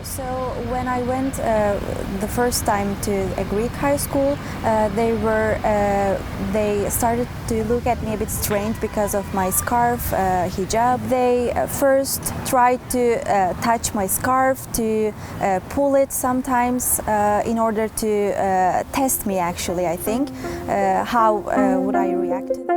So when I went the first time to a Greek high school, they started to look at me a bit strange because of my scarf, hijab. They first tried to touch my scarf, to pull it sometimes in order to test me actually, I think. How would I react to them?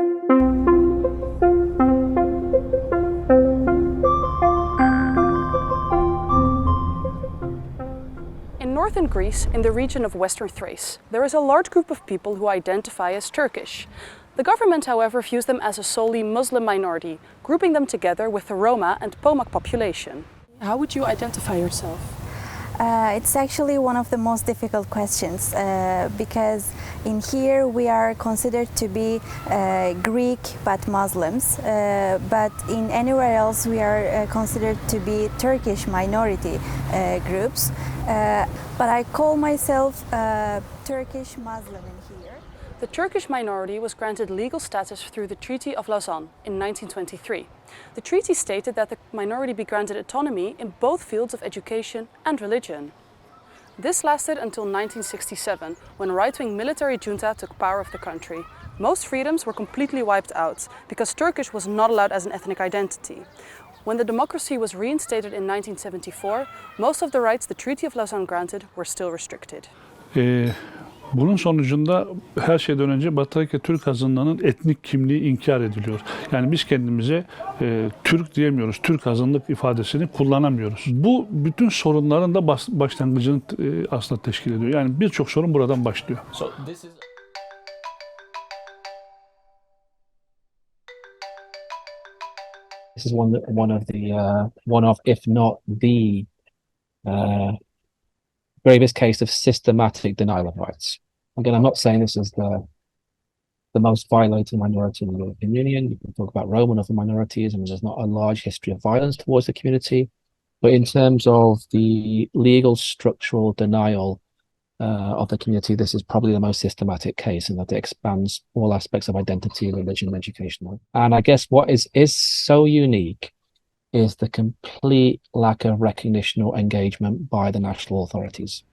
In northern Greece, in the region of West-Thrace, there is a large group of people who identify as Turkish. The government, however, views them as a solely Muslim minority, grouping them together with the Roma and Pomak population. How would you identify yourself? It's actually one of the most difficult questions because in here we are considered to be Greek but Muslims, but in anywhere else we are considered to be Turkish minority groups. But I call myself Turkish-Muslim in here. The Turkish minority was granted legal status through the Treaty of Lausanne in 1923. The treaty stated that the minority be granted autonomy in both fields of education and religion. This lasted until 1967, when right-wing military junta took power of the country. Most freedoms were completely wiped out, because Turkish was not allowed as an ethnic identity. When the democracy was reinstated in 1974, most of the rights the Treaty of Lausanne granted were still restricted. Bunun sonucunda her şeyden önce Batı'daki Türk azınlığının etnik kimliği inkar ediliyor. Yani biz kendimize Türk diyemiyoruz, Türk azınlık ifadesini kullanamıyoruz. Bu bütün sorunların da başlangıcını aslında teşkil ediyor. Yani birçok sorun buradan başlıyor. This is one of if not the gravest case of systematic denial of rights. Again, I'm not saying this is the most violating minority in the European Union. You can talk about Roma and other minorities, and there's not a large history of violence towards the community. But in terms of the legal structural denial of the community, this is probably the most systematic case in that it expands all aspects of identity, religion, and education. And I guess what is so unique is the complete lack of recognition or engagement by the national authorities.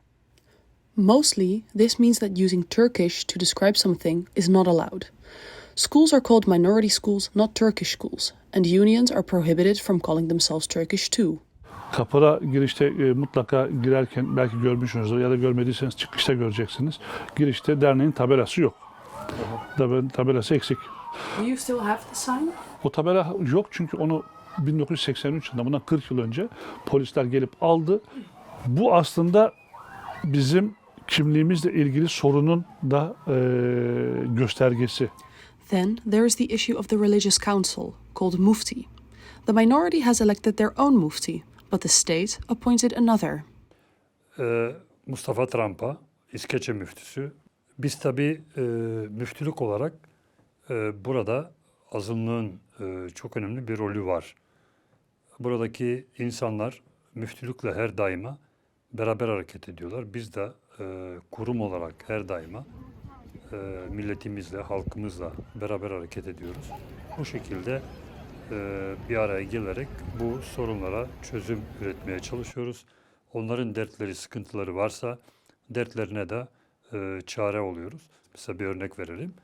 Mostly, this means that using Turkish to describe something is not allowed. Schools are called minority schools, not Turkish schools, and unions are prohibited from calling themselves Turkish too. Kapıda girişte mutlaka girerken belki görmüşsünüzdür ya da görmediyseniz çıkışta göreceksiniz. Girişte derneğin tabelası yok. Tabelası eksik. Do you still have the sign? O tabela yok çünkü onu 1983 yılında, bundan 40 yıl önce polisler gelip aldı. Bu aslında bizim kimliğimizle ilgili sorunun da göstergesi. Then there is the issue of the religious council, called mufti. The minority has elected their own mufti, but the state appointed another. Mustafa Tramp'a, İskeçe müftüsü. Biz tabii müftülük olarak burada azınlığın çok önemli bir rolü var. Buradaki insanlar müftülükle her daima beraber hareket ediyorlar. Biz de kurum olarak her daima milletimizle, halkımızla beraber hareket ediyoruz. Bu şekilde bir araya gelerek bu sorunlara çözüm üretmeye çalışıyoruz. Onların dertleri, sıkıntıları varsa dertlerine de çare oluyoruz. Mesela bir örnek verelim.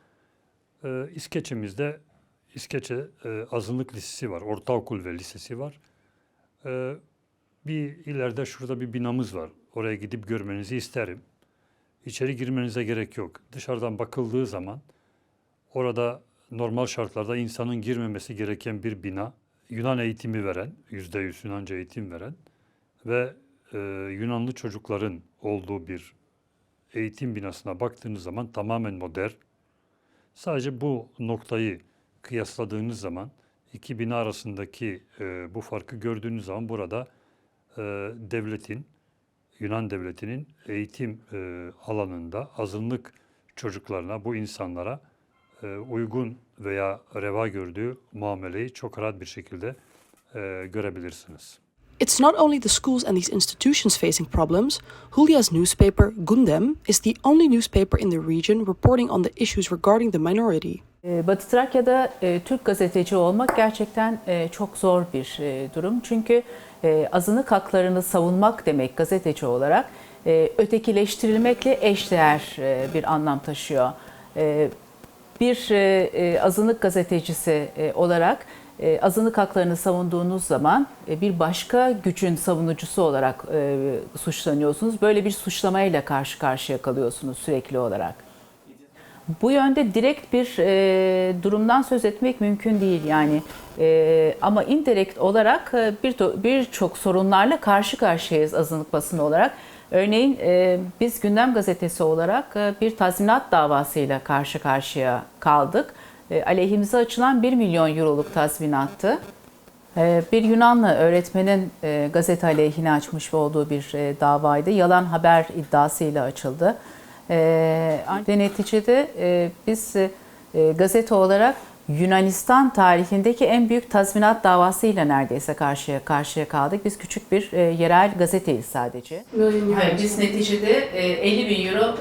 İskeçe'mizde İskeçe azınlık lisesi var, ortaokul ve lisesi var. Bir ileride şurada bir binamız var. Oraya gidip görmenizi isterim. İçeri girmenize gerek yok. Dışarıdan bakıldığı zaman orada normal şartlarda insanın girmemesi gereken bir bina. Yunan eğitimi veren, %100 Yunanca eğitim veren ve Yunanlı çocukların olduğu bir eğitim binasına baktığınız zaman tamamen modern. Sadece bu noktayı kıyasladığınız zaman iki bina arasındaki bu farkı gördüğünüz zaman burada Yunan devletinin eğitim alanında azınlık çocuklarına, bu insanlara uygun veya reva gördüğü muameleyi çok rahat bir şekilde görebilirsiniz. It's not only the schools and these institutions facing problems. Julia's newspaper, Gündem, is the only newspaper in the region reporting on the issues regarding the minority. Batı Trakya'da Türk gazeteci olmak gerçekten çok zor bir durum. Çünkü azınlık haklarını savunmak demek gazeteci olarak ötekileştirilmekle eşdeğer bir anlam taşıyor. Bir azınlık gazetecisi olarak azınlık haklarını savunduğunuz zaman bir başka gücün savunucusu olarak suçlanıyorsunuz. Böyle bir suçlamayla karşı karşıya kalıyorsunuz sürekli olarak. Bu yönde direkt bir durumdan söz etmek mümkün değil yani. Ama indirekt olarak birçok sorunlarla karşı karşıyayız azınlık basını olarak. Örneğin biz Gündem Gazetesi olarak bir tazminat davasıyla karşı karşıya kaldık. Aleyhimize açılan 1 milyon euroluk tazminattı. Bir Yunanlı öğretmenin gazete aleyhine açmış olduğu bir davaydı. Yalan haber iddiasıyla açıldı. Neticede biz gazete olarak Yunanistan tarihindeki en büyük tazminat davasıyla neredeyse karşıya kaldık. Biz küçük bir yerel gazeteyiz sadece. Hayır, biz neticede 50 bin euro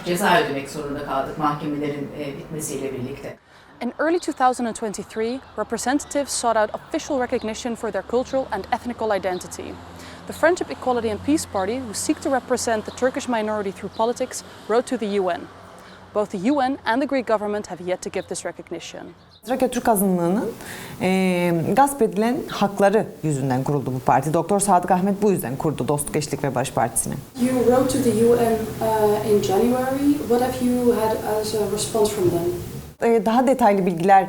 ceza ödemek zorunda kaldık mahkemelerin bitmesiyle birlikte. In early 2023, representatives sought out official recognition for their cultural and ethnical identity. The Friendship, Equality and Peace Party, who seek to represent the Turkish minority through politics, wrote to the UN. Both the UN and the Greek government have yet to give this recognition. Trakya Türk azınlığının gasp edilen hakları yüzünden kuruldu bu parti. Doktor Sadık Ahmet bu yüzden kurdu Dostluk, Eşitlik ve Barış Partisi'ni. You wrote to the UN in January. What have you had as a response from them? Daha detaylı bilgiler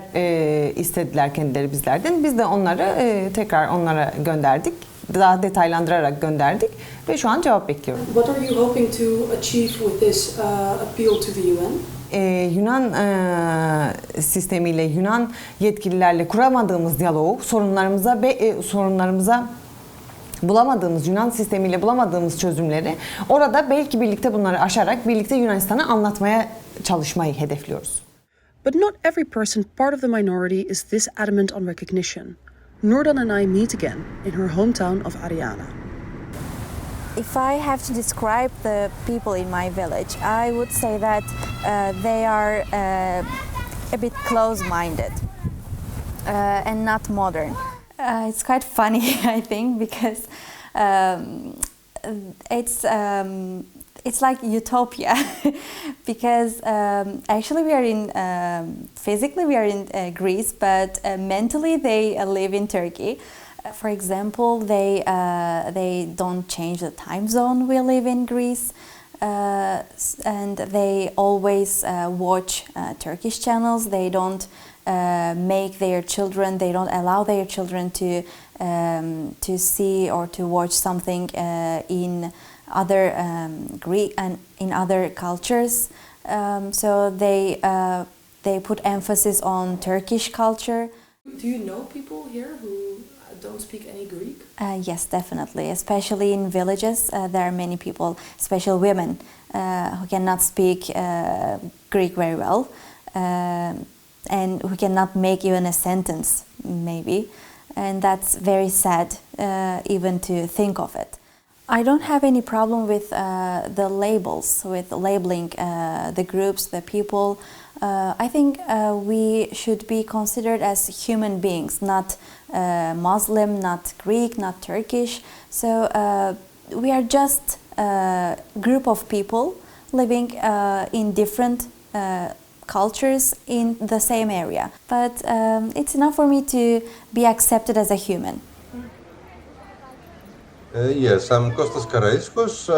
istediler kendileri bizlerden. Biz de onları tekrar onlara gönderdik. Daha detaylandırarak gönderdik ve şu an cevap bekliyorum. What are you hoping to achieve with this appeal to the UN? Yunan sistemiyle, Yunan yetkililerle kuramadığımız diyaloğu, sorunlarımıza bulamadığımız, Yunan sistemiyle bulamadığımız çözümleri orada belki birlikte bunları aşarak birlikte Yunanistan'a anlatmaya çalışmayı hedefliyoruz. But not every person part of the minority is this adamant on recognition. Nurdan and I meet again in her hometown of Ariana. If I have to describe the people in my village, I would say that they are a bit close-minded and not modern. It's quite funny, I think, because it's like utopia because actually we are in physically we are in Greece, but mentally they live in Turkey. For example, they don't change the time zone we live in Greece, and they always watch Turkish channels. They don't make their children. They don't allow their children to see or to watch something in other Greek and in other cultures. So they put emphasis on Turkish culture. Do you know people here who don't speak any Greek? Yes, definitely. Especially in villages, there are many people, especially women, who cannot speak Greek very well, and who cannot make even a sentence, maybe. And that's very sad, even to think of it. I don't have any problem with the labels, with labeling the groups, the people. I think we should be considered as human beings, not Muslim, not Greek, not Turkish. So we are just a group of people living in different cultures in the same area. But it's enough for me to be accepted as a human. Yes, I'm Kostas Karaiskos.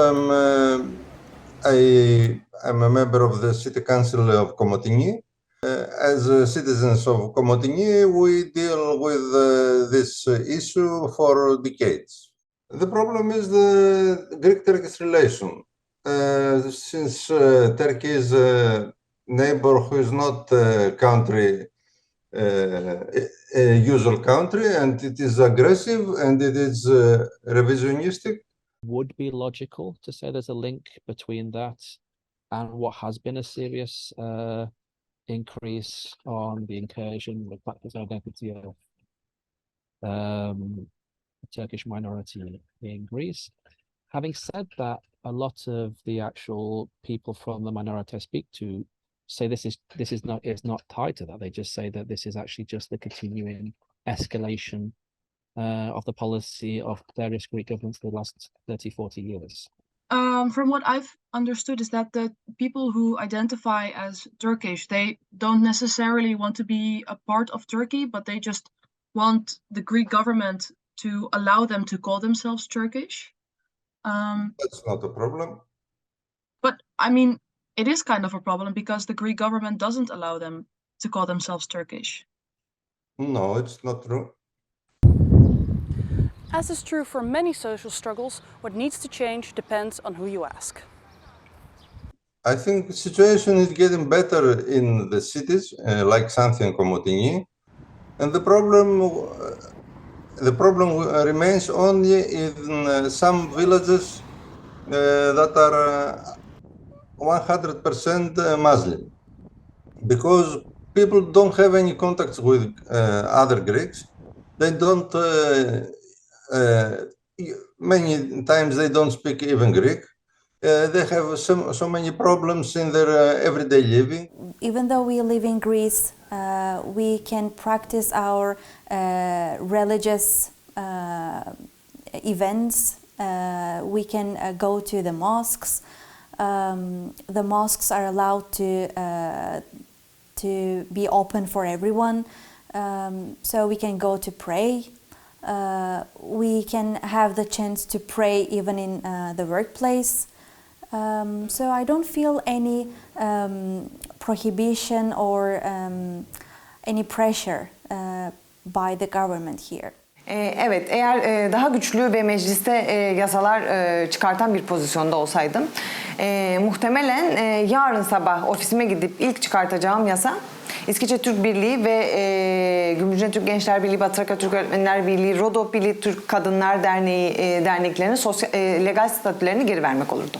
I'm a member of the City Council of Komotini. As citizens of Komotini, we deal with this issue for decades. The problem is the Greek-Turkish relation. Since Turkey is a neighbor who is not a country, a usual country, and it is aggressive and it is revisionistic. Would be logical to say there's a link between that and what has been a serious increase on the incursion, the practice identity of the Turkish minority in Greece. Having said that, a lot of the actual people from the minority I speak to say this is not tied to that. They just say that this is actually just the continuing escalation of the policy of various Greek governments for the last 30, 40 years. From what I've understood is that the people who identify as Turkish, they don't necessarily want to be a part of Turkey, but they just want the Greek government to allow them to call themselves Turkish. That's not a problem. But I mean, it is kind of a problem because the Greek government doesn't allow them to call themselves Turkish. No, it's not true. As is true for many social struggles, what needs to change depends on who you ask. I think the situation is getting better in the cities, like Xanthi and Komotigny, and the problem remains only in some villages that are 100% Muslim, because people don't have any contacts with other Greeks. They don't. Many times they don't speak even Greek. They have so many problems in their everyday living. Even though we live in Greece, we can practice our religious events. We can go to the mosques. The mosques are allowed to be open for everyone, so we can go to pray. We can have the chance to pray even in the workplace. So I don't feel any prohibition or any pressure by the government here. Evet, eğer daha güçlü ve mecliste yasalar çıkartan bir pozisyonda olsaydım, muhtemelen yarın sabah ofisime gidip ilk çıkartacağım yasa İsviçre Türk Birliği ve Gümrüce Türk Gençler Birliği, Batı Trakya Türk Öğretmenler Birliği, Rodop Birliği, Türk Kadınlar Derneği derneklerinin legal statülerini geri vermek olurdu.